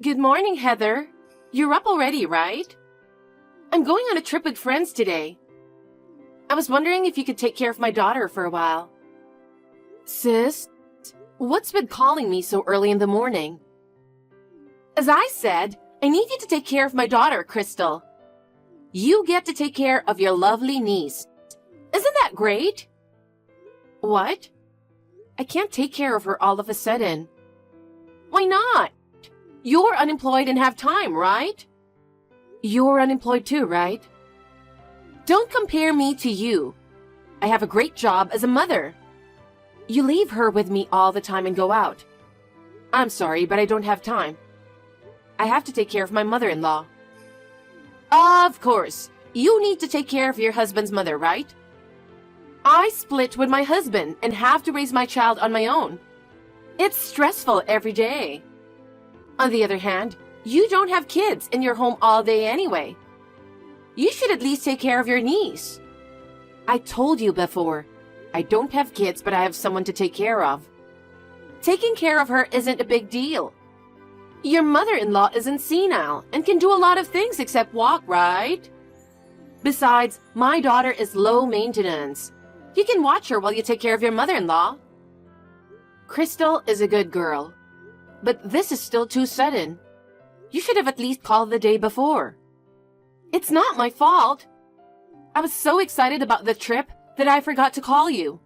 Good morning, Heather. You're up already, right? I'm going on a trip with friends today. I was wondering if you could take care of my daughter for a while. Sis, what's been calling me so early in the morning? As I said, I need you to take care of my daughter, Crystal. You get to take care of your lovely niece. Isn't that great? What? I can't take care of her all of a sudden. Why not? You're unemployed and have time, right? You're unemployed too, right? Don't compare me to you. I have a great job as a mother. You leave her with me all the time and go out. I'm sorry, but I don't have time. I have to take care of my mother-in-law. Of course, you need to take care of your husband's mother, right? I split with my husband and have to raise my child on my own. It's stressful every day. On the other hand, you don't have kids in your home all day anyway. You should at least take care of your niece. I told you before, I don't have kids, but I have someone to take care of. Taking care of her isn't a big deal. Your mother-in-law isn't senile and can do a lot of things except walk, right? Besides, my daughter is low maintenance. You can watch her while you take care of your mother-in-law. Crystal is a good girl. But this is still too sudden. You should have at least called the day before. It's not my fault. I was so excited about the trip that I forgot to call you.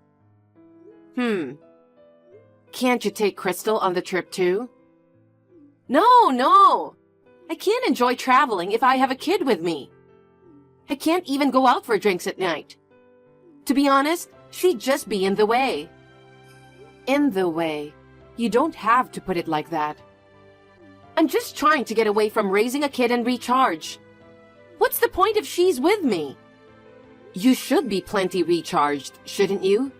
Can't you take Crystal on the trip too? No. I can't enjoy traveling if I have a kid with me. I can't even go out for drinks at night. To be honest, she'd just be in the way. In the way. You don't have to put it like that. I'm just trying to get away from raising a kid and recharge. What's the point if she's with me? You should be plenty recharged, shouldn't you?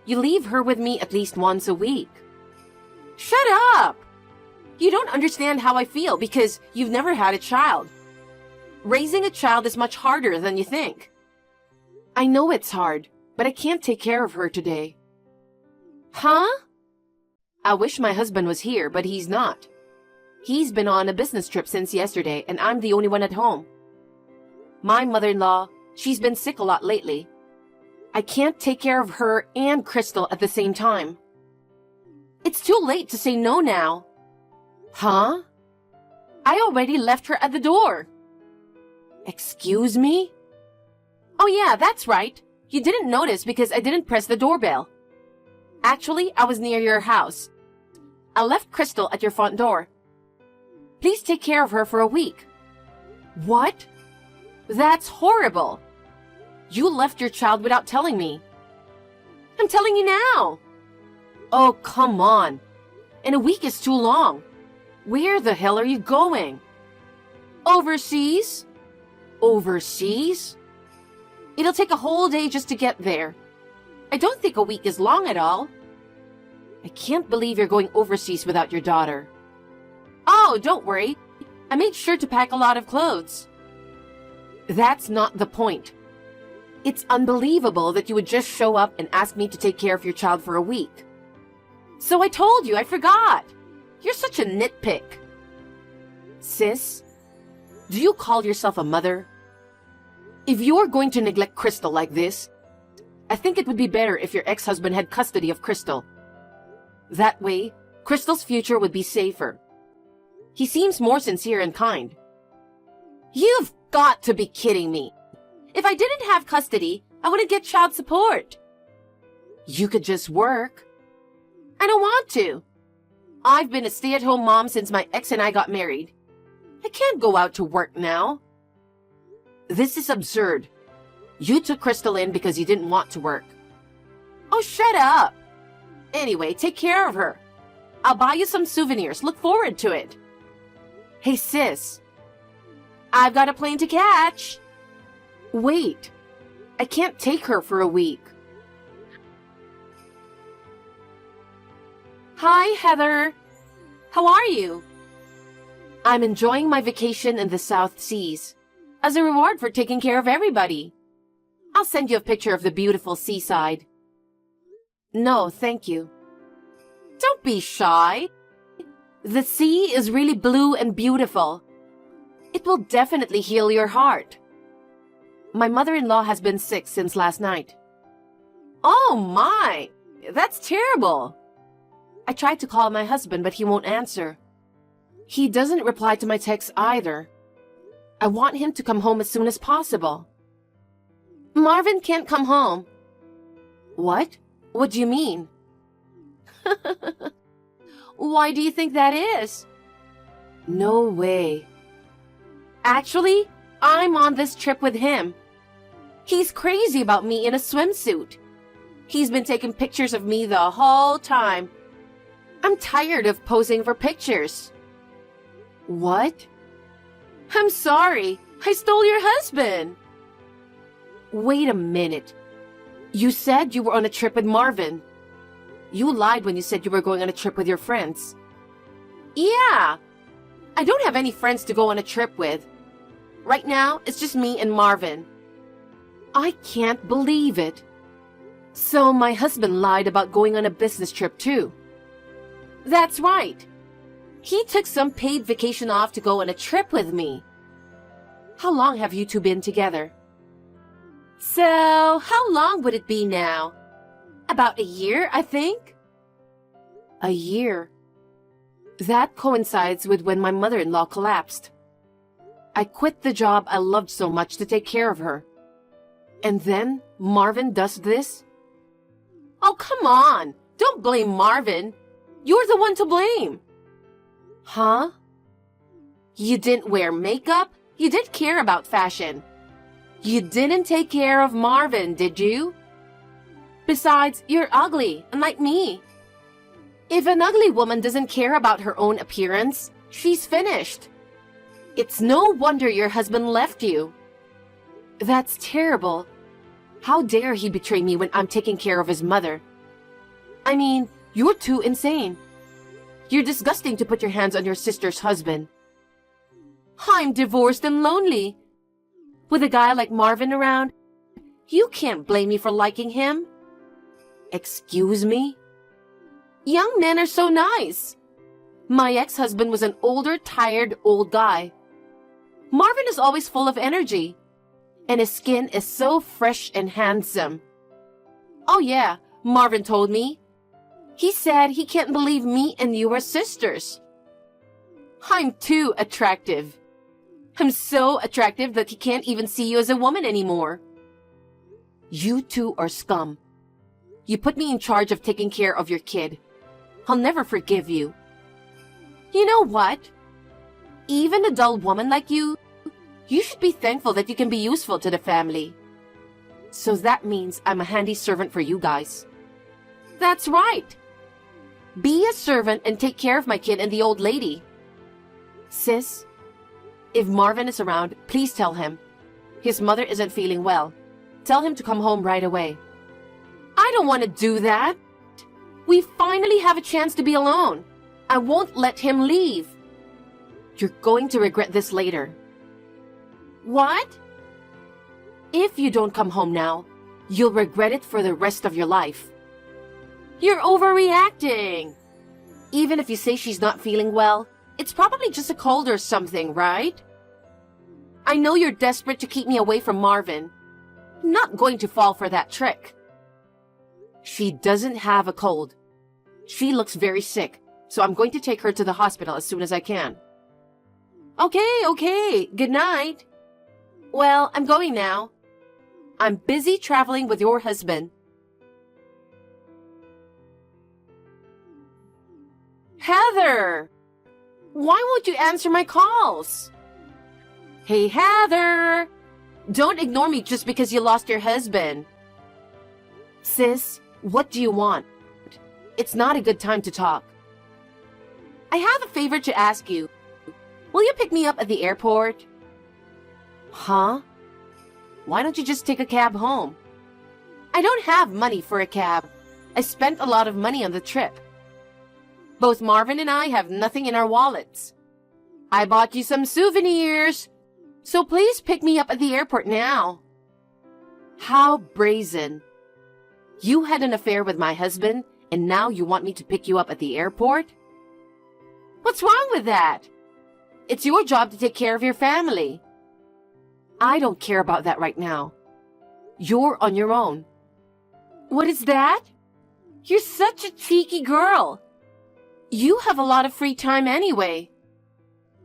You leave her with me at least once a week. Shut up! You don't understand how I feel because you've never had a child. Raising a child is much harder than you think. I know it's hard, but I can't take care of her today. Huh? I wish my husband was here, but he's not. He's been on a business trip since yesterday, and I'm the only one at home. My mother-in-law, she's been sick a lot lately. I can't take care of her and Crystal at the same time. It's too late to say no now. Huh? I already left her at the door. Excuse me? Oh yeah, that's right. You didn't notice because I didn't press the doorbell. Actually, I was near your house. I left Crystal at your front door. Please take care of her for a week. What? That's horrible. You left your child without telling me. I'm telling you now. Oh, come on. And a week is too long. Where the hell are you going? Overseas? Overseas? It'll take a whole day just to get there. I don't think a week is long at all. I can't believe you're going overseas without your daughter. Oh, don't worry. I made sure to pack a lot of clothes. That's not the point. It's unbelievable that you would just show up and ask me to take care of your child for a week. So I told you, I forgot. You're such a nitpick. Sis, do you call yourself a mother? If you're going to neglect Crystal like this, I think it would be better if your ex-husband had custody of Crystal. That way, Crystal's future would be safer. He seems more sincere and kind. You've got to be kidding me. If I didn't have custody, I wouldn't get child support. You could just work. I don't want to. I've been a stay-at-home mom since my ex and I got married. I can't go out to work now. This is absurd. You took Crystal in because you didn't want to work. Oh, shut up. Anyway, take care of her. I'll buy you some souvenirs. Look forward to it. Hey, sis. I've got a plane to catch. Wait. I can't take her for a week. Hi, Heather. How are you? I'm enjoying my vacation in the South Seas as a reward for taking care of everybody. I'll send you a picture of the beautiful seaside. No, thank you. Don't be shy. The sea is really blue and beautiful. It will definitely heal your heart. My mother-in-law has been sick since last night. Oh my! That's terrible! I tried to call my husband, but he won't answer. He doesn't reply to my texts either. I want him to come home as soon as possible. Marvin can't come home. What? What do you mean? Why do you think that is? No way. Actually, I'm on this trip with him. He's crazy about me in a swimsuit. He's been taking pictures of me the whole time. I'm tired of posing for pictures. What? I'm sorry. I stole your husband. Wait a minute. You said you were on a trip with Marvin. You lied when you said you were going on a trip with your friends. Yeah. I don't have any friends to go on a trip with. Right now, it's just me and Marvin. I can't believe it. So my husband lied about going on a business trip too. That's right. He took some paid vacation off to go on a trip with me. How long have you two been together? So, how long would it be now? About a year, I think. A year. That coincides with when my mother-in-law collapsed. I quit the job I loved so much to take care of her. And then Marvin does this? Oh, come on. Don't blame Marvin. You're the one to blame. Huh? You didn't wear makeup? You did care about fashion. You didn't take care of Marvin, did you? Besides, you're ugly, unlike me. If an ugly woman doesn't care about her own appearance, she's finished. It's no wonder your husband left you. That's terrible. How dare he betray me when I'm taking care of his mother? I mean, you're too insane. You're disgusting to put your hands on your sister's husband. I'm divorced and lonely. With a guy like Marvin around, you can't blame me for liking him. Excuse me? Young men are so nice. My ex-husband was an older, tired, old guy. Marvin is always full of energy, and his skin is so fresh and handsome. Oh yeah, Marvin told me. He said he can't believe me and you are sisters. I'm too attractive. I'm so attractive that he can't even see you as a woman anymore. You two are scum. You put me in charge of taking care of your kid. I'll never forgive you. You know what? Even a dull woman like you should be thankful that you can be useful to the family. So that means I'm a handy servant for you guys. That's right. Be a servant and take care of my kid and the old lady. Sis, if Marvin is around, please tell him. His mother isn't feeling well. Tell him to come home right away. I don't want to do that. We finally have a chance to be alone. I won't let him leave. You're going to regret this later. What? If you don't come home now, you'll regret it for the rest of your life. You're overreacting. Even if you say she's not feeling well, it's probably just a cold or something, right? I know you're desperate to keep me away from Marvin. I'm not going to fall for that trick. She doesn't have a cold. She looks very sick, so I'm going to take her to the hospital as soon as I can. Okay. Good night. Well, I'm going now. I'm busy traveling with your husband. Heather! Why won't you answer my calls? Hey, Heather! Don't ignore me just because you lost your husband. Sis, what do you want? It's not a good time to talk. I have a favor to ask you. Will you pick me up at the airport? Huh? Why don't you just take a cab home? I don't have money for a cab. I spent a lot of money on the trip. Both Marvin and I have nothing in our wallets. I bought you some souvenirs, so please pick me up at the airport now. How brazen. You had an affair with my husband, and now you want me to pick you up at the airport? What's wrong with that? It's your job to take care of your family. I don't care about that right now. You're on your own. What is that? You're such a cheeky girl. You have a lot of free time anyway.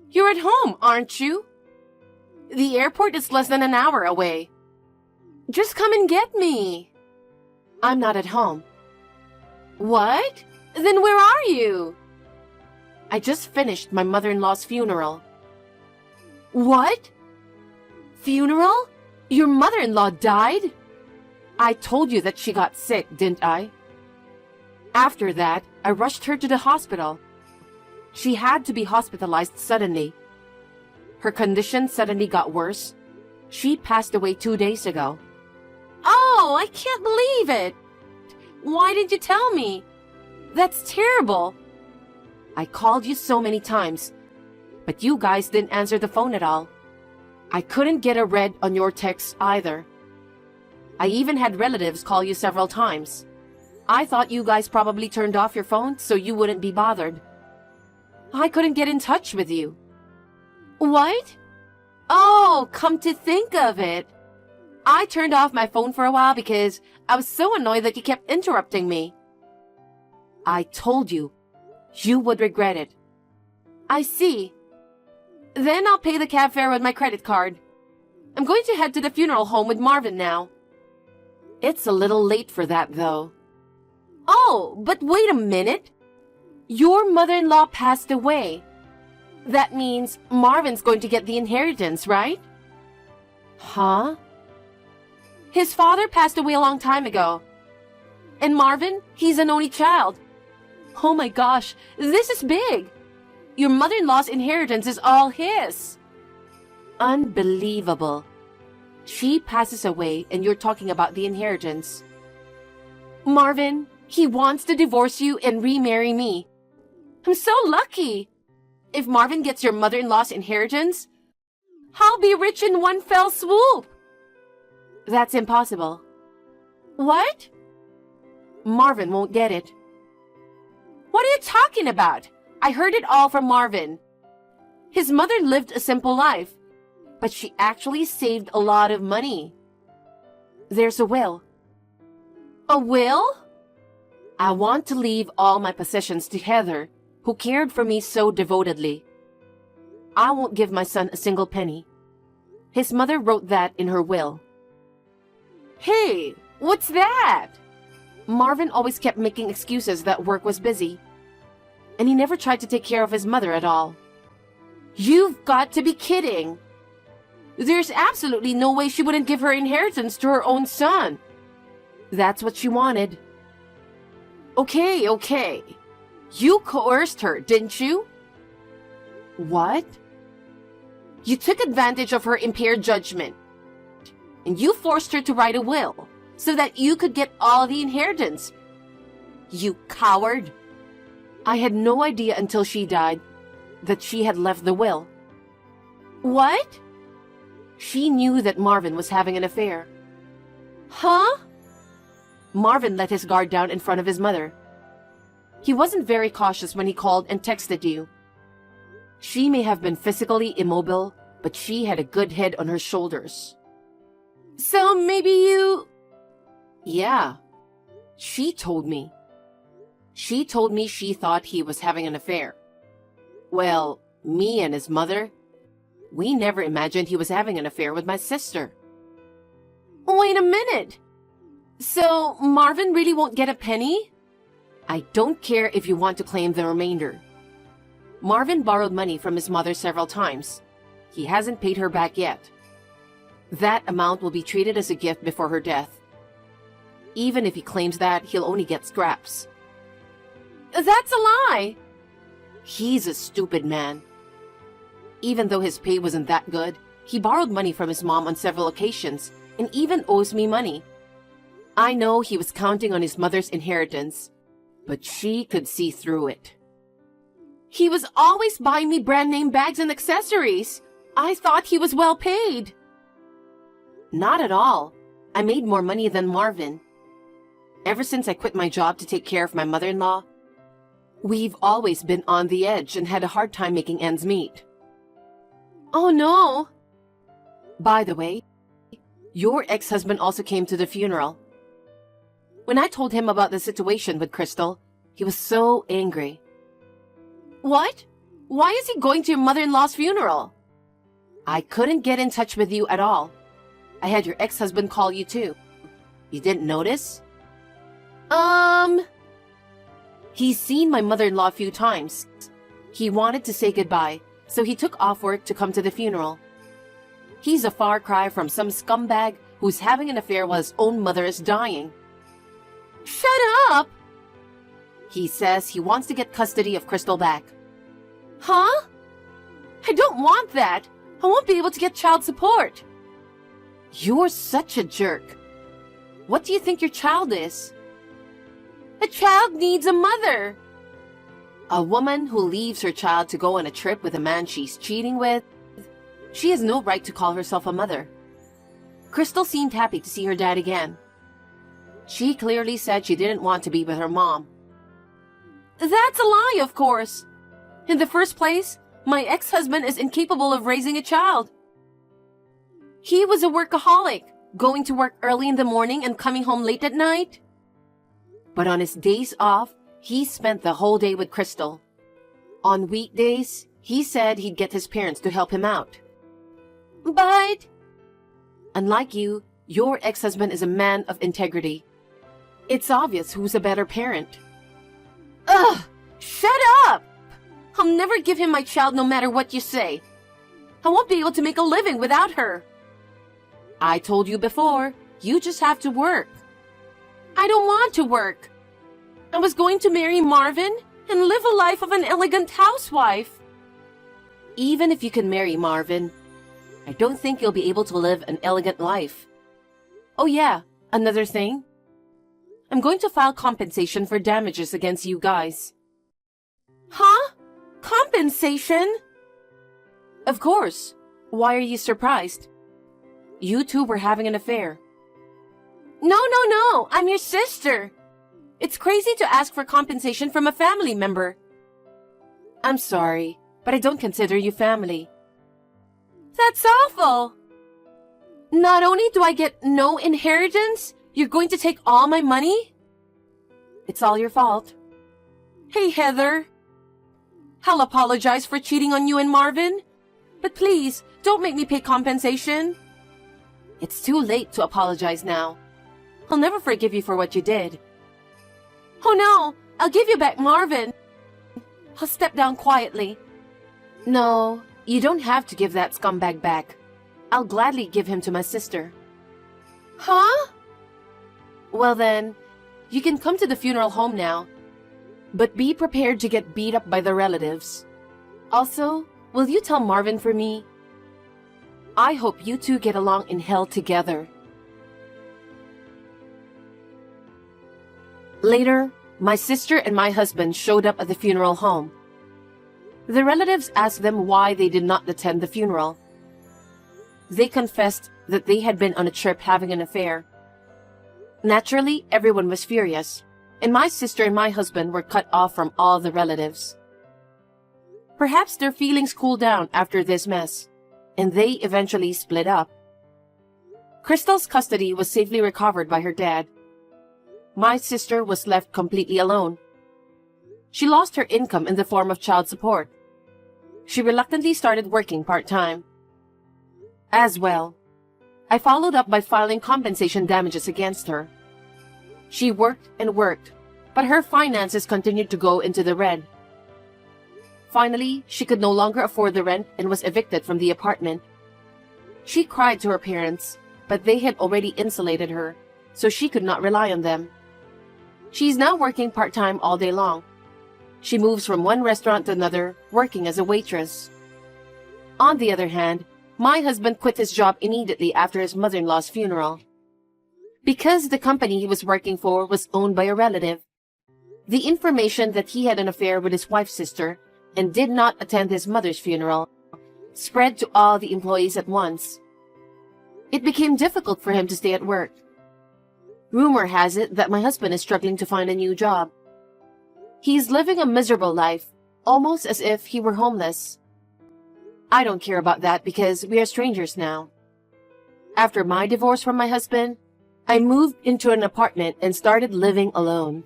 You're at home, aren't you? The airport is less than an hour away. Just come and get me. I'm not at home. What? Then where are you? I just finished my mother-in-law's funeral. What? Funeral? Your mother-in-law died? I told you that she got sick, didn't I? After that, I rushed her to the hospital. She had to be hospitalized suddenly. Her condition suddenly got worse. She passed away 2 days ago. Oh, I can't believe it! Why didn't you tell me? That's terrible. I called you so many times, but you guys didn't answer the phone at all. I couldn't get a read on your texts either. I even had relatives call you several times. I thought you guys probably turned off your phone so you wouldn't be bothered. I couldn't get in touch with you. What? Oh, come to think of it. I turned off my phone for a while because I was so annoyed that you kept interrupting me. I told you, you would regret it. I see. Then I'll pay the cab fare with my credit card. I'm going to head to the funeral home with Marvin now. It's a little late for that, though. Oh, but wait a minute. Your mother-in-law passed away. That means Marvin's going to get the inheritance, right? Huh? His father passed away a long time ago. And Marvin, he's an only child. Oh my gosh, this is big. Your mother-in-law's inheritance is all his. Unbelievable. She passes away and you're talking about the inheritance. Marvin, he wants to divorce you and remarry me. I'm so lucky. If Marvin gets your mother-in-law's inheritance, I'll be rich in one fell swoop. That's impossible. What? Marvin won't get it. What are you talking about? I heard it all from Marvin. His mother lived a simple life, but she actually saved a lot of money. There's a will. A will? I want to leave all my possessions to Heather, who cared for me so devotedly. I won't give my son a single penny. His mother wrote that in her will. Hey, what's that? Marvin always kept making excuses that work was busy, and he never tried to take care of his mother at all. You've got to be kidding. There's absolutely no way she wouldn't give her inheritance to her own son. That's what she wanted. Okay. You coerced her, didn't you? What? You took advantage of her impaired judgment, and you forced her to write a will so that you could get all the inheritance. You coward. I had no idea until she died that she had left the will. What? She knew that Marvin was having an affair. Huh? Marvin let his guard down in front of his mother. He wasn't very cautious when he called and texted you. She may have been physically immobile, but she had a good head on her shoulders. So maybe you... Yeah. She told me. She told me she thought he was having an affair. Well, me and his mother, we never imagined he was having an affair with my sister. Wait a minute. So Marvin really won't get a penny? I don't care if you want to claim the remainder. Marvin borrowed money from his mother several times. He hasn't paid her back yet. That amount will be treated as a gift before her death. Even if he claims that, he'll only get scraps. That's a lie! He's a stupid man. Even though his pay wasn't that good, he borrowed money from his mom on several occasions and even owes me money. I know he was counting on his mother's inheritance, but she could see through it. He was always buying me brand name bags and accessories. I thought he was well paid. Not at all. I made more money than Marvin. Ever since I quit my job to take care of my mother-in-law, We've always been on the edge and had a hard time making ends meet. Oh no! By the way, your ex-husband also came to the funeral. When I told him about the situation with Crystal, he was so angry. What? Why is he going to your mother-in-law's funeral? I couldn't get in touch with you at all. I had your ex-husband call you too. You didn't notice? He's seen my mother-in-law a few times. He wanted to say goodbye, so he took off work to come to the funeral. He's a far cry from some scumbag who's having an affair while his own mother is dying. Shut up! He says he wants to get custody of Crystal back. Huh? I don't want that. I won't be able to get child support. You're such a jerk. What do you think your child is? A child needs a mother. A woman who leaves her child to go on a trip with a man she's cheating with, she has no right to call herself a mother. Crystal seemed happy to see her dad again. She clearly said she didn't want to be with her mom. That's a lie, of course. In the first place, my ex-husband is incapable of raising a child. He was a workaholic, going to work early in the morning and coming home late at night. But on his days off, he spent the whole day with Crystal. On weekdays, he said he'd get his parents to help him out. But, unlike you, your ex-husband is a man of integrity. It's obvious who's a better parent. Ugh! Shut up! I'll never give him my child no matter what you say. I won't be able to make a living without her. I told you before, you just have to work. I don't want to work. I was going to marry Marvin and live a life of an elegant housewife. Even if you can marry Marvin, I don't think you'll be able to live an elegant life. Oh yeah, another thing. I'm going to file compensation for damages against you guys. Huh? Compensation? Of course. Why are you surprised? You two were having an affair. No, I'm your sister. It's crazy to ask for compensation from a family member. I'm sorry, but I don't consider you family. That's awful. Not only do I get no inheritance, you're going to take all my money? It's all your fault. Hey, Heather. I'll apologize for cheating on you and Marvin, but please, don't make me pay compensation. It's too late to apologize now. I'll never forgive you for what you did. Oh no, I'll give you back Marvin. I'll step down quietly. No, you don't have to give that scumbag back. I'll gladly give him to my sister. Huh? Well then, you can come to the funeral home now. But be prepared to get beat up by the relatives. Also, will you tell Marvin for me? I hope you two get along in hell together. Later, my sister and my husband showed up at the funeral home. The relatives asked them why they did not attend the funeral. They confessed that they had been on a trip having an affair. Naturally, everyone was furious, and my sister and my husband were cut off from all the relatives. Perhaps their feelings cooled down after this mess, and they eventually split up. Crystal's custody was safely recovered by her dad. My sister was left completely alone. She lost her income in the form of child support. She reluctantly started working part-time. As well, I followed up by filing compensation damages against her. She worked and worked, but her finances continued to go into the red. Finally, she could no longer afford the rent and was evicted from the apartment. She cried to her parents, but they had already insulated her, so she could not rely on them. She's now working part-time all day long. She moves from one restaurant to another, working as a waitress. On the other hand, my husband quit his job immediately after his mother-in-law's funeral. Because the company he was working for was owned by a relative, the information that he had an affair with his wife's sister and did not attend his mother's funeral spread to all the employees at once. It became difficult for him to stay at work. Rumor has it that my husband is struggling to find a new job. He's living a miserable life, almost as if he were homeless. I don't care about that because we are strangers now. After my divorce from my husband, I moved into an apartment and started living alone.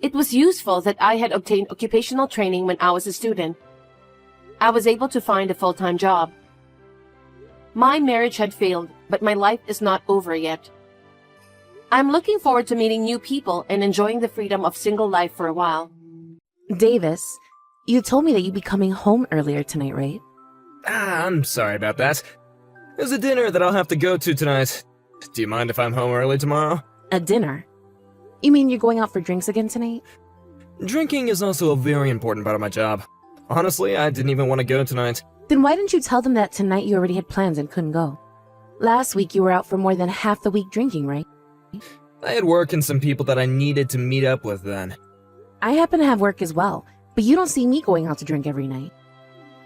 It was useful that I had obtained occupational training when I was a student. I was able to find a full-time job. My marriage had failed, but my life is not over yet. I'm looking forward to meeting new people and enjoying the freedom of single life for a while. Davis, you told me that you'd be coming home earlier tonight, right? I'm sorry about that. There's a dinner that I'll have to go to tonight. Do you mind if I'm home early tomorrow? A dinner? You mean you're going out for drinks again tonight? Drinking is also a very important part of my job. Honestly, I didn't even want to go tonight. Then why didn't you tell them that tonight you already had plans and couldn't go? Last week you were out for more than half the week drinking, right? I had work and some people that I needed to meet up with then. I happen to have work as well, but you don't see me going out to drink every night.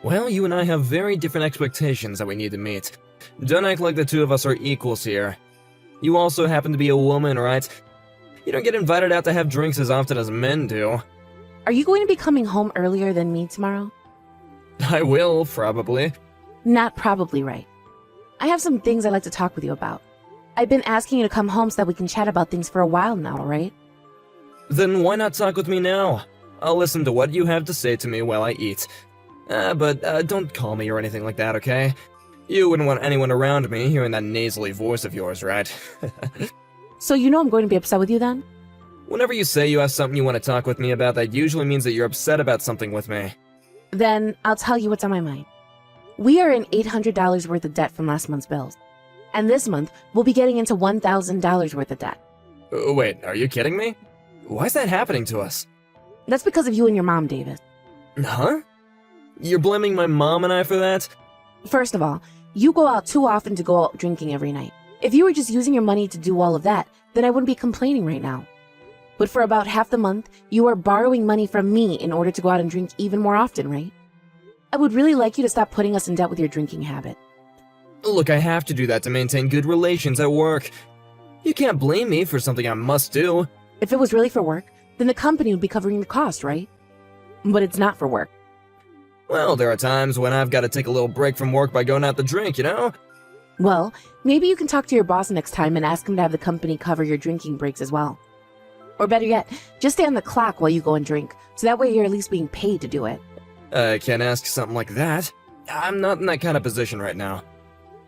Well, you and I have very different expectations that we need to meet. Don't act like the two of us are equals here. You also happen to be a woman, right? You don't get invited out to have drinks as often as men do. Are you going to be coming home earlier than me tomorrow? I will, probably. Not probably, right. I have some things I'd like to talk with you about. I've been asking you to come home so that we can chat about things for a while now, right? Then why not talk with me now? I'll listen to what you have to say to me while I eat. But don't call me or anything like that, okay? You wouldn't want anyone around me hearing that nasally voice of yours, right? So you know I'm going to be upset with you then? Whenever you say you have something you want to talk with me about, that usually means that you're upset about something with me. Then I'll tell you what's on my mind. We are in $800 worth of debt from last month's bills. And this month, we'll be getting into $1,000 worth of debt. Wait, are you kidding me? Why is that happening to us? That's because of you and your mom, Davis. Huh? You're blaming my mom and I for that? First of all, you go out too often to go out drinking every night. If you were just using your money to do all of that, then I wouldn't be complaining right now. But for about half the month, you are borrowing money from me in order to go out and drink even more often, right? I would really like you to stop putting us in debt with your drinking habit. Look, I have to do that to maintain good relations at work. You can't blame me for something I must do. If it was really for work, then the company would be covering the cost, right? But it's not for work. Well, there are times when I've got to take a little break from work by going out to drink, you know? Well, maybe you can talk to your boss next time and ask him to have the company cover your drinking breaks as well. Or better yet, just stay on the clock while you go and drink, so that way you're at least being paid to do it. I can't ask something like that. I'm not in that kind of position right now.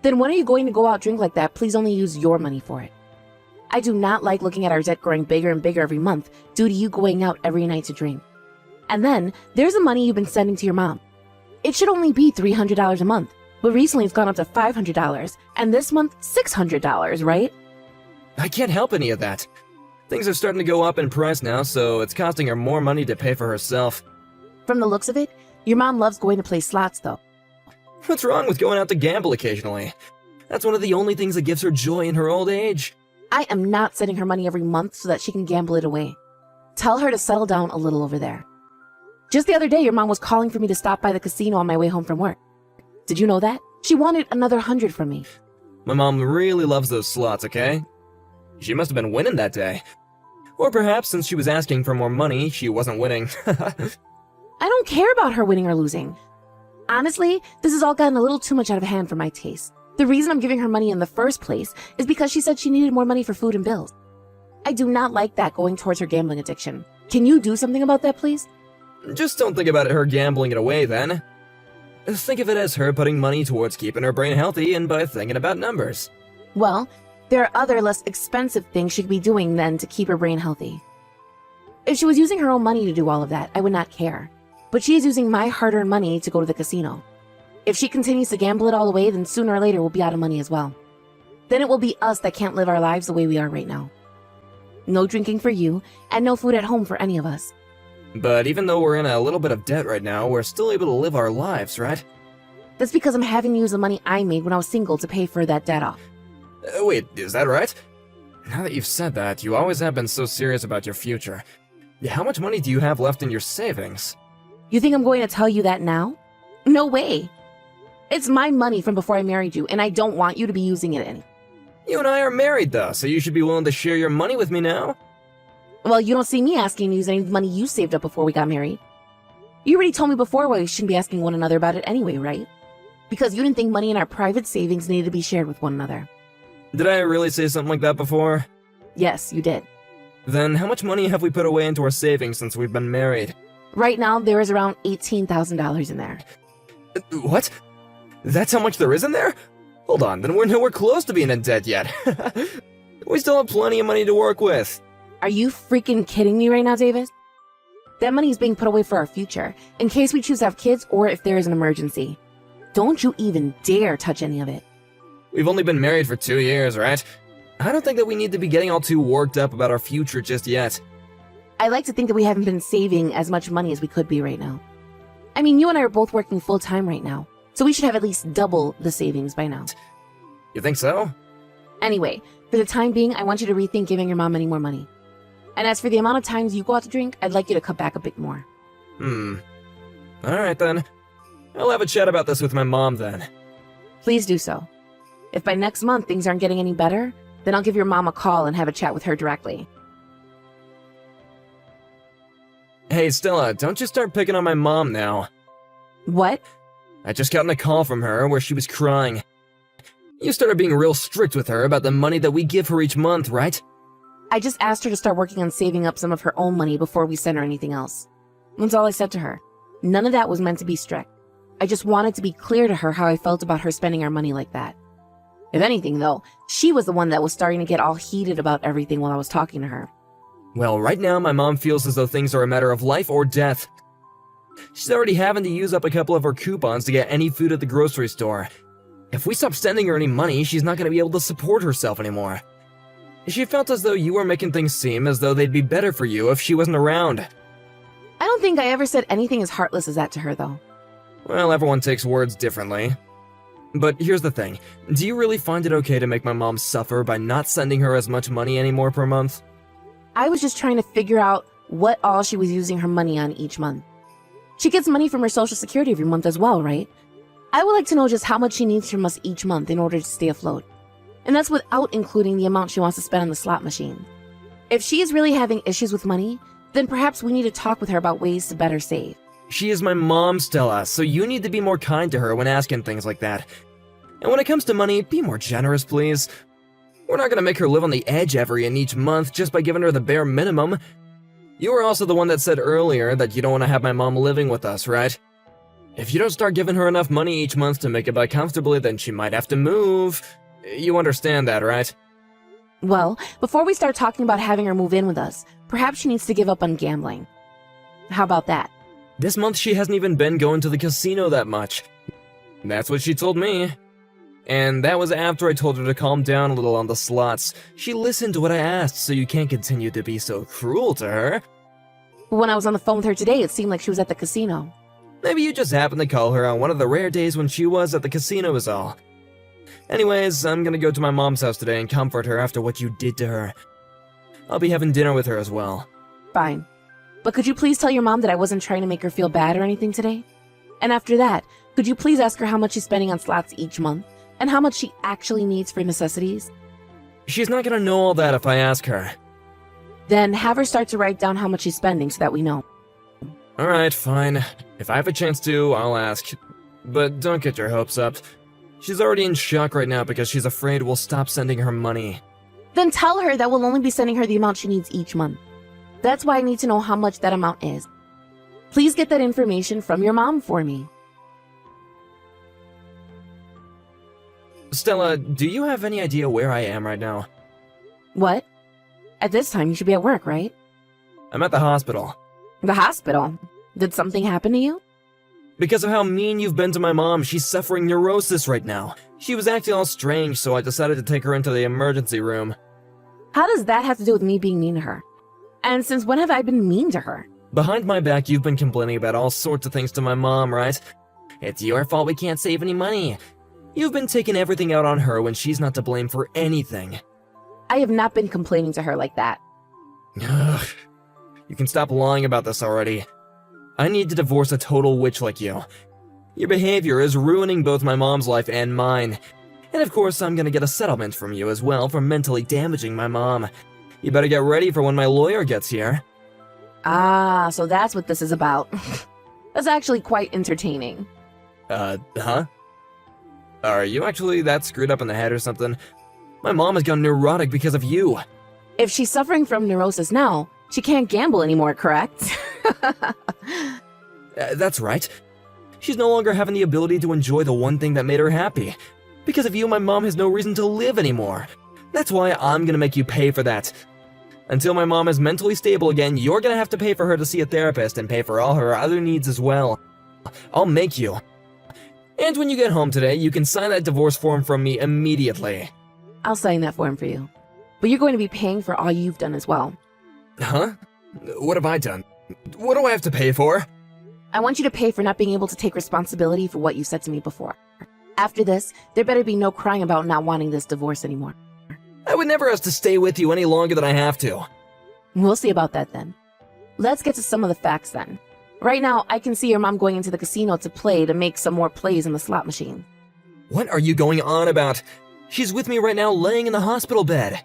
Then when are you going to go out drink like that? Please only use your money for it. I do not like looking at our debt growing bigger and bigger every month due to you going out every night to drink. And then, there's the money you've been sending to your mom. It should only be $300 a month, but recently it's gone up to $500, and this month, $600, right? I can't help any of that. Things are starting to go up in price now, so it's costing her more money to pay for herself. From the looks of it, your mom loves going to play slots, though. What's wrong with going out to gamble occasionally? That's one of the only things that gives her joy in her old age. I am not sending her money every month so that she can gamble it away. Tell her to settle down a little over there. Just the other day, your mom was calling for me to stop by the casino on my way home from work. Did you know that? She wanted another 100 from me. My mom really loves those slots, okay? She must have been winning that day. Or perhaps since she was asking for more money, she wasn't winning. I don't care about her winning or losing. Honestly, this has all gotten a little too much out of hand for my taste. The reason I'm giving her money in the first place is because she said she needed more money for food and bills. I do not like that going towards her gambling addiction. Can you do something about that, please? Just don't think about her gambling it away, then. Think of it as her putting money towards keeping her brain healthy and by thinking about numbers. Well, there are other less expensive things she could be doing then to keep her brain healthy. If she was using her own money to do all of that, I would not care. But she is using my hard-earned money to go to the casino. If she continues to gamble it all away, then sooner or later we'll be out of money as well. Then it will be us that can't live our lives the way we are right now. No drinking for you, and no food at home for any of us. But even though we're in a little bit of debt right now, we're still able to live our lives, right? That's because I'm having to use the money I made when I was single to pay for that debt off. Wait, is that right? Now that you've said that, you always have been so serious about your future. How much money do you have left in your savings? You think I'm going to tell you that now? No way. It's my money from before I married you, and I don't want you to be using it any. You and I are married, though, so you should be willing to share your money with me now. Well, you don't see me asking to use any money you saved up before we got married. You already told me before why we shouldn't be asking one another about it anyway, right? Because you didn't think money in our private savings needed to be shared with one another. Did I really say something like that before? Yes, you did. Then how much money have we put away into our savings since we've been married? Right now, there is around $18,000 in there. What? That's how much there is in there? Hold on, then we're nowhere close to being in debt yet. We still have plenty of money to work with. Are you freaking kidding me right now, Davis? That money is being put away for our future, in case we choose to have kids or if there is an emergency. Don't you even dare touch any of it. We've only been married for 2 years, right? I don't think that we need to be getting all too worked up about our future just yet. I like to think that we haven't been saving as much money as we could be right now. I mean, you and I are both working full-time right now, so we should have at least double the savings by now. You think so? Anyway, for the time being, I want you to rethink giving your mom any more money. And as for the amount of times you go out to drink, I'd like you to cut back a bit more. Alright then. I'll have a chat about this with my mom then. Please do so. If by next month things aren't getting any better, then I'll give your mom a call and have a chat with her directly. Hey Stella, don't you start picking on my mom now. What? I just got a call from her where she was crying. You started being real strict with her about the money that we give her each month, right? I just asked her to start working on saving up some of her own money before we sent her anything else. That's all I said to her. None of that was meant to be strict. I just wanted to be clear to her how I felt about her spending our money like that. If anything, though, she was the one that was starting to get all heated about everything while I was talking to her. Well, right now my mom feels as though things are a matter of life or death. She's already having to use up a couple of her coupons to get any food at the grocery store. If we stop sending her any money, she's not going to be able to support herself anymore. She felt as though you were making things seem as though they'd be better for you if she wasn't around. I don't think I ever said anything as heartless as that to her, though. Well, everyone takes words differently. But here's the thing. Do you really find it okay to make my mom suffer by not sending her as much money anymore per month? I was just trying to figure out what all she was using her money on each month. She gets money from her Social Security every month as well, right? I would like to know just how much she needs from us each month in order to stay afloat. And that's without including the amount she wants to spend on the slot machine. If she is really having issues with money, then perhaps we need to talk with her about ways to better save. She is my mom, Stella, so you need to be more kind to her when asking things like that. And when it comes to money, be more generous, please. We're not gonna make her live on the edge every and each month just by giving her the bare minimum. You were also the one that said earlier that you don't want to have my mom living with us, right? If you don't start giving her enough money each month to make it by comfortably, then she might have to move. You understand that, right? Well, before we start talking about having her move in with us, perhaps she needs to give up on gambling. How about that? This month she hasn't even been going to the casino that much. That's what she told me. And that was after I told her to calm down a little on the slots. She listened to what I asked, so you can't continue to be so cruel to her. When I was on the phone with her today, it seemed like she was at the casino. Maybe you just happened to call her on one of the rare days when she was at the casino is all. Anyways, I'm gonna go to my mom's house today and comfort her after what you did to her. I'll be having dinner with her as well. Fine. But could you please tell your mom that I wasn't trying to make her feel bad or anything today? And after that, could you please ask her how much she's spending on slots each month? And how much she actually needs for necessities? She's not gonna know all that if I ask her. Then have her start to write down how much she's spending so that we know. Alright, fine. If I have a chance to, I'll ask. But don't get your hopes up. She's already in shock right now because she's afraid we'll stop sending her money. Then tell her that we'll only be sending her the amount she needs each month. That's why I need to know how much that amount is. Please get that information from your mom for me. Stella, do you have any idea where I am right now? What? At this time, you should be at work, right? I'm at the hospital. The hospital? Did something happen to you? Because of how mean you've been to my mom, she's suffering neurosis right now. She was acting all strange, so I decided to take her into the emergency room. How does that have to do with me being mean to her? And since when have I been mean to her? Behind my back, you've been complaining about all sorts of things to my mom, right? It's your fault we can't save any money. You've been taking everything out on her when she's not to blame for anything. I have not been complaining to her like that. Ugh. You can stop lying about this already. I need to divorce a total witch like you. Your behavior is ruining both my mom's life and mine. And of course, I'm gonna get a settlement from you as well for mentally damaging my mom. You better get ready for when my lawyer gets here. Ah, so that's what this is about. That's actually quite entertaining. Huh? Are you actually that screwed up in the head or something? My mom has gone neurotic because of you. If she's suffering from neurosis now, she can't gamble anymore, correct? That's right. She's no longer having the ability to enjoy the one thing that made her happy. Because of you, my mom has no reason to live anymore. That's why I'm gonna make you pay for that. Until my mom is mentally stable again, you're gonna have to pay for her to see a therapist and pay for all her other needs as well. I'll make you. And when you get home today, you can sign that divorce form from me immediately. I'll sign that form for you. But you're going to be paying for all you've done as well. Huh? What have I done? What do I have to pay for? I want you to pay for not being able to take responsibility for what you said to me before. After this, there better be no crying about not wanting this divorce anymore. I would never ask to stay with you any longer than I have to. We'll see about that then. Let's get to some of the facts then. Right now, I can see your mom going into the casino to play to make some more plays in the slot machine. What are you going on about? She's with me right now laying in the hospital bed.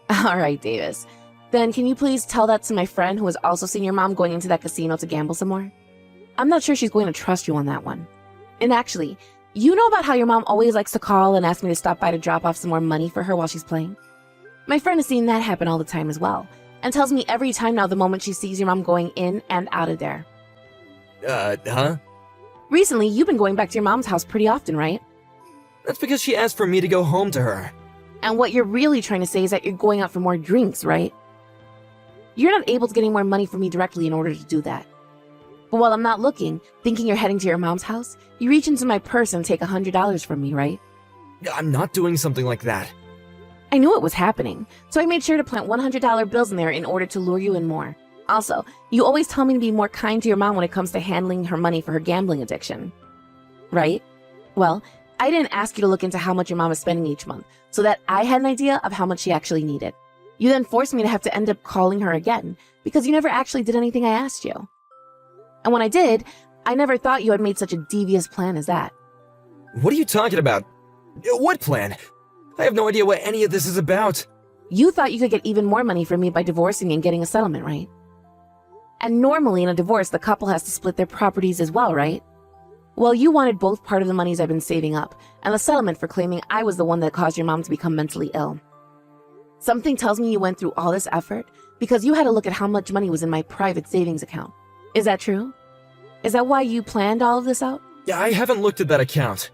All right, Davis. Then can you please tell that to my friend who has also seen your mom going into that casino to gamble some more? I'm not sure she's going to trust you on that one. And actually, you know about how your mom always likes to call and ask me to stop by to drop off some more money for her while she's playing? My friend has seen that happen all the time as well, and tells me every time now the moment she sees your mom going in and out of there. Huh? Recently, you've been going back to your mom's house pretty often, right? That's because she asked for me to go home to her. And what you're really trying to say is that you're going out for more drinks, right? You're not able to get any more money from me directly in order to do that. But while I'm not looking, thinking you're heading to your mom's house, you reach into my purse and take $100 from me, right? I'm not doing something like that. I knew it was happening, so I made sure to plant $100 bills in there in order to lure you in more. Also, you always tell me to be more kind to your mom when it comes to handling her money for her gambling addiction. Right? Well, I didn't ask you to look into how much your mom is spending each month, so that I had an idea of how much she actually needed. You then forced me to have to end up calling her again, because you never actually did anything I asked you. And when I did, I never thought you had made such a devious plan as that. What are you talking about? What plan? I have no idea what any of this is about. You thought you could get even more money from me by divorcing and getting a settlement, right? And normally in a divorce, the couple has to split their properties as well, right? Well, you wanted both part of the monies I've been saving up, and the settlement for claiming I was the one that caused your mom to become mentally ill. Something tells me you went through all this effort because you had to look at how much money was in my private savings account. Is that true? Is that why you planned all of this out? Yeah, I haven't looked at that account.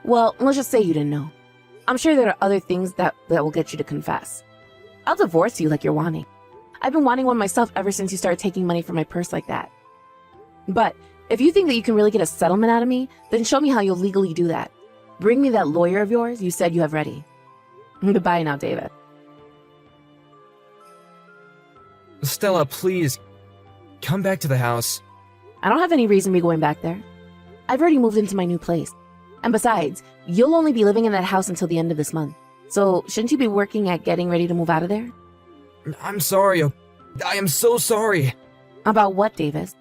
Well, let's just say you didn't know. I'm sure there are other things that will get you to confess. I'll divorce you like you're wanting. I've been wanting one myself ever since you started taking money from my purse like that. But if you think that you can really get a settlement out of me, then show me how you'll legally do that. Bring me that lawyer of yours you said you have ready. Goodbye now, David. Stella, please. Come back to the house. I don't have any reason to be going back there. I've already moved into my new place. And besides, you'll only be living in that house until the end of this month. So shouldn't you be working at getting ready to move out of there? I'm sorry. I am so sorry. About what, Davis?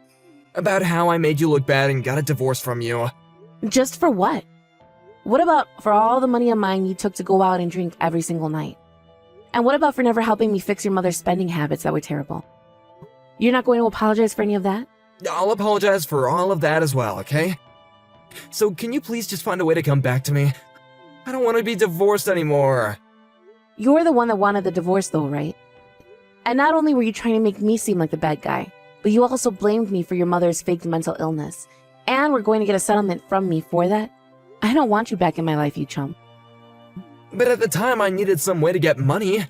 About how I made you look bad and got a divorce from you. Just for what? What about for all the money of mine you took to go out and drink every single night? And what about for never helping me fix your mother's spending habits that were terrible? You're not going to apologize for any of that? I'll apologize for all of that as well, okay? So can you please just find a way to come back to me? I don't want to be divorced anymore. You're the one that wanted the divorce though, right? And not only were you trying to make me seem like the bad guy, but you also blamed me for your mother's faked mental illness. And we're going to get a settlement from me for that? I don't want you back in my life, you chump. But at the time, I needed some way to get money.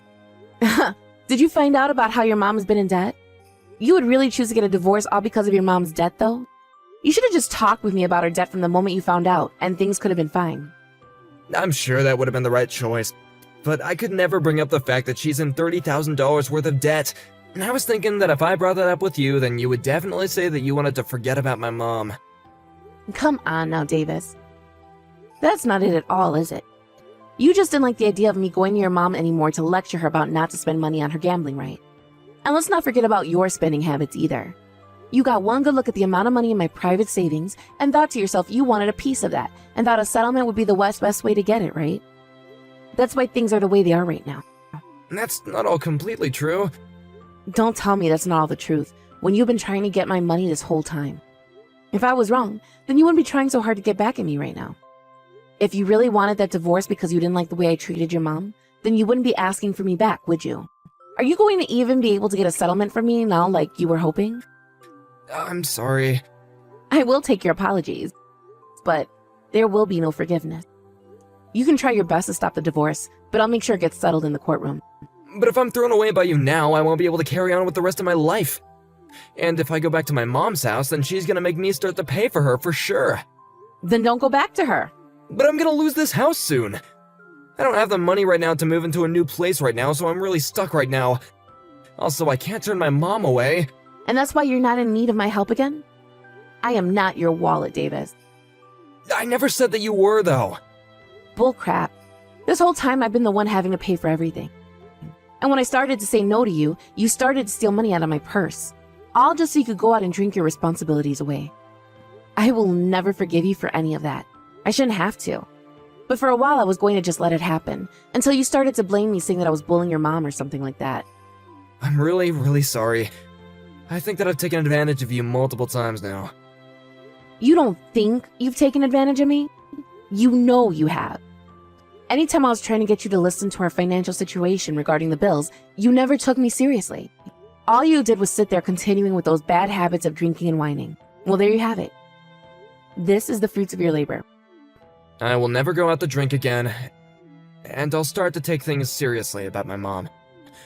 Did you find out about how your mom has been in debt? You would really choose to get a divorce all because of your mom's debt, though? You should have just talked with me about her debt from the moment you found out, and things could have been fine. I'm sure that would have been the right choice. But I could never bring up the fact that she's in $30,000 worth of debt. And I was thinking that if I brought that up with you, then you would definitely say that you wanted to forget about my mom. Come on now, Davis. That's not it at all, is it? You just didn't like the idea of me going to your mom anymore to lecture her about not to spend money on her gambling, right? And let's not forget about your spending habits either. You got one good look at the amount of money in my private savings and thought to yourself you wanted a piece of that and thought a settlement would be the best way to get it, right? That's why things are the way they are right now. That's not all completely true. Don't tell me that's not all the truth, when you've been trying to get my money this whole time. If I was wrong, then you wouldn't be trying so hard to get back at me right now. If you really wanted that divorce because you didn't like the way I treated your mom, then you wouldn't be asking for me back, would you? Are you going to even be able to get a settlement from me now like you were hoping? I'm sorry. I will take your apologies, but there will be no forgiveness. You can try your best to stop the divorce, but I'll make sure it gets settled in the courtroom. But if I'm thrown away by you now, I won't be able to carry on with the rest of my life. And if I go back to my mom's house, then she's gonna make me start to pay for her for sure. Then don't go back to her. But I'm gonna lose this house soon. I don't have the money right now to move into a new place right now, so I'm really stuck right now. Also, I can't turn my mom away. And that's why you're not in need of my help again? I am not your wallet, Davis. I never said that you were, though. Bullcrap. This whole time I've been the one having to pay for everything. And when I started to say no to you, you started to steal money out of my purse. All just so you could go out and drink your responsibilities away. I will never forgive you for any of that. I shouldn't have to. But for a while I was going to just let it happen, until you started to blame me saying that I was bullying your mom or something like that. I'm really, really sorry. I think that I've taken advantage of you multiple times now. You don't think you've taken advantage of me? You know you have. Anytime I was trying to get you to listen to our financial situation regarding the bills, you never took me seriously. All you did was sit there continuing with those bad habits of drinking and whining. Well, there you have it. This is the fruits of your labor. I will never go out to drink again, and I'll start to take things seriously about my mom.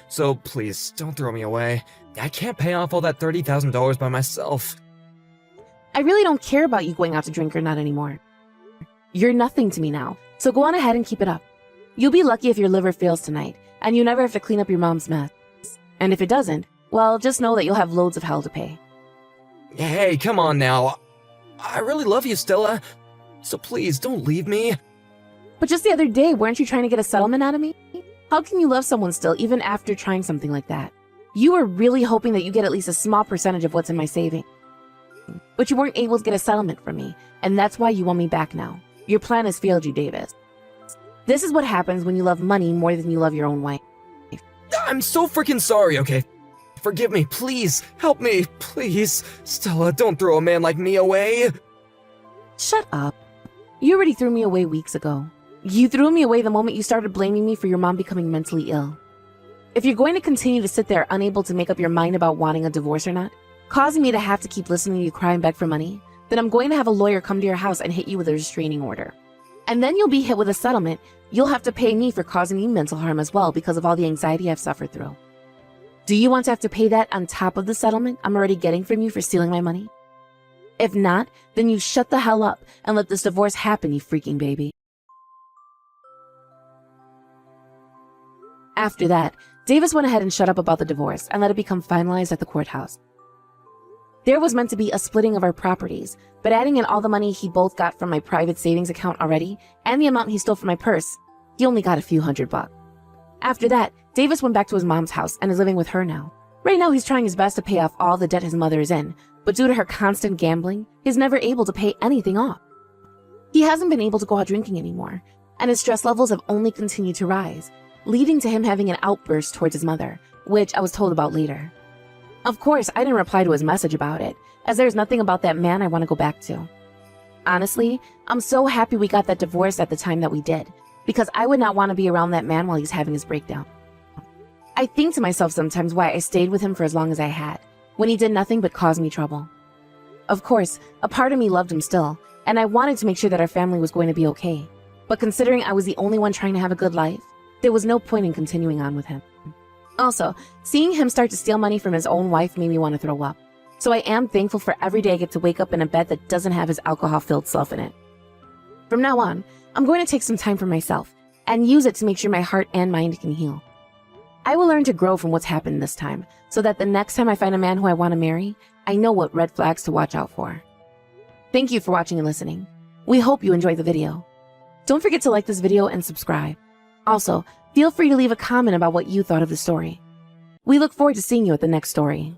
So please, don't throw me away. I can't pay off all that $30,000 by myself. I really don't care about you going out to drink or not anymore. You're nothing to me now, so go on ahead and keep it up. You'll be lucky if your liver fails tonight, and you never have to clean up your mom's mess. And if it doesn't, well, just know that you'll have loads of hell to pay. Hey, come on now. I really love you, Stella. So please, don't leave me. But just the other day, weren't you trying to get a settlement out of me? How can you love someone still, even after trying something like that? You were really hoping that you get at least a small percentage of what's in my savings. But you weren't able to get a settlement from me, and that's why you want me back now. Your plan has failed you, Davis. This is what happens when you love money more than you love your own wife. I'm so freaking sorry, okay? Forgive me, please. Help me, please. Stella, don't throw a man like me away. Shut up. You already threw me away weeks ago. You threw me away the moment you started blaming me for your mom becoming mentally ill. If you're going to continue to sit there unable to make up your mind about wanting a divorce or not, causing me to have to keep listening to you cry and beg for money, then I'm going to have a lawyer come to your house and hit you with a restraining order. And then you'll be hit with a settlement. You'll have to pay me for causing you mental harm as well because of all the anxiety I've suffered through. Do you want to have to pay that on top of the settlement I'm already getting from you for stealing my money? If not, then you shut the hell up and let this divorce happen, you freaking baby. After that, Davis went ahead and shut up about the divorce and let it become finalized at the courthouse. There was meant to be a splitting of our properties, but adding in all the money he both got from my private savings account already and the amount he stole from my purse, he only got a few $100. After that, Davis went back to his mom's house and is living with her now. Right now, he's trying his best to pay off all the debt his mother is in, but due to her constant gambling, he's never able to pay anything off. He hasn't been able to go out drinking anymore, and his stress levels have only continued to rise, leading to him having an outburst towards his mother, which I was told about later. Of course, I didn't reply to his message about it, as there's nothing about that man I want to go back to. Honestly, I'm so happy we got that divorce at the time that we did, because I would not want to be around that man while he's having his breakdown. I think to myself sometimes why I stayed with him for as long as I had, when he did nothing but cause me trouble. Of course, a part of me loved him still, and I wanted to make sure that our family was going to be okay. But considering I was the only one trying to have a good life, there was no point in continuing on with him. Also, seeing him start to steal money from his own wife made me want to throw up. So I am thankful for every day I get to wake up in a bed that doesn't have his alcohol-filled self in it. From now on, I'm going to take some time for myself and use it to make sure my heart and mind can heal. I will learn to grow from what's happened this time, so that the next time I find a man who I want to marry, I know what red flags to watch out for. Thank you for watching and listening. We hope you enjoyed the video. Don't forget to like this video and subscribe. Also, feel free to leave a comment about what you thought of the story. We look forward to seeing you at the next story.